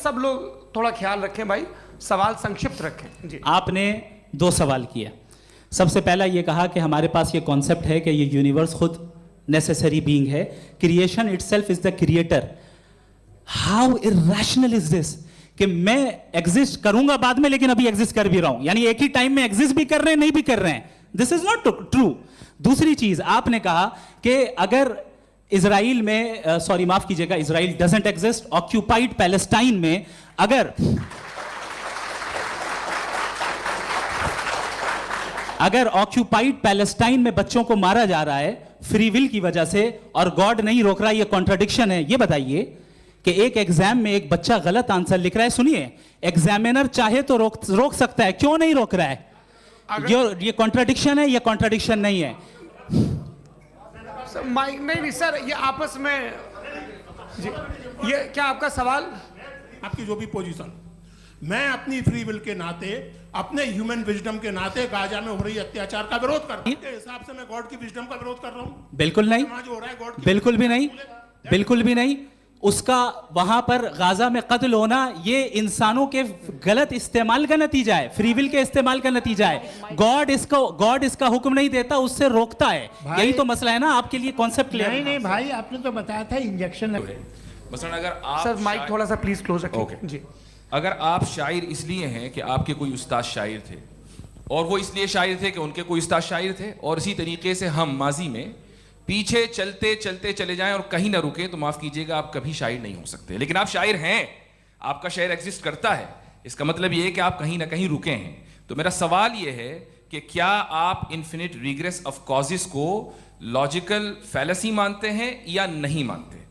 सब लोग थोड़ा ख्याल रखें भाई, सवाल संक्षिप्त रखें जी। आपने 2 सवाल किए। सबसे पहला ये कहा कि हमारे पास ये कॉन्सेप्ट है कि ये यूनिवर्स खुद नेसेसरी बीइंग है, creation itself is the creator. How irrational is this कि मैं एग्जिस्ट करूंगा बाद में, लेकिन अभी एग्जिस्ट कर भी रहा हूं, यानी एक ही टाइम में एग्जिस्ट भी कर रहे हैं, नहीं भी कर रहे हैं। This is not true. दूसरी चीज आपने कहा कि अगर इजराइल में सॉरी माफ कीजिएगा, Israel doesn't exist, occupied Palestine में अगर ऑक्यूपाइड पैलेस्टाइन में बच्चों को मारा जा रहा है फ्री विल की वजह से और गॉड नहीं रोक रहा, ये कॉन्ट्रडिक्शन है। ये बताइए कि एक एग्जाम में एक बच्चा गलत आंसर लिख रहा है, सुनिए, एग्जामिनर चाहे तो रोक सकता है, क्यों नहीं रोक रहा है? ये कॉन्ट्रडिक्शन है, ये कॉन्ट्रडिक्शन नहीं है। माइक नहीं सर, ये आपस में जी, ये क्या आपका सवाल? आपकी जो भी पोजीशन, मैं अपनी फ्री विल के नाते, अपने ह्यूमन विजडम के नाते गाजा में हो रही अत्याचार का विरोध करता हूं। के हिसाब से मैं गॉड की विजडम का विरोध कर रहा हूं? बिल्कुल नहीं, जो हो रहा है गॉड की बिल्कुल भी नहीं, बिल्कुल भी नहीं। उसका वहां पर गाजा में कत्ल होना ये इंसानों के गलत इस्तेमाल का नतीजा है, फ्री विल के इस्तेमाल का नतीजा है। गॉड इसका हुक्म नहीं देता, उससे रोकता है। यही तो मसला है ना, आपके लिए कॉन्सेप्ट क्लियर नहीं नहीं भाई, आपने तो बताया था इंजेक्शन। मसलन अगर आप सर माइक थोड़ा सा प्लीज क्लोज रखें। ओके जी। अगर आप शायर इसलिए हैं कि आपके कोई उस्ताद शायर थे, और वो इसलिए शायर थे कि उनके कोई उस्ताद शायर थे, और इसी तरीके से हम माजी में पीछे चलते चलते चले जाएं और कहीं ना रुके, तो माफ कीजिएगा आप कभी शायर नहीं हो सकते। लेकिन आप शायर हैं, आपका शायर एग्जिस्ट करता है, इसका मतलब ये है कि आप कहीं ना कहीं रुके हैं। तो मेरा सवाल ये है कि क्या आप इन्फिनिट रिग्रेस ऑफ कॉजेस को लॉजिकल फैलेसी मानते हैं या नहीं मानते?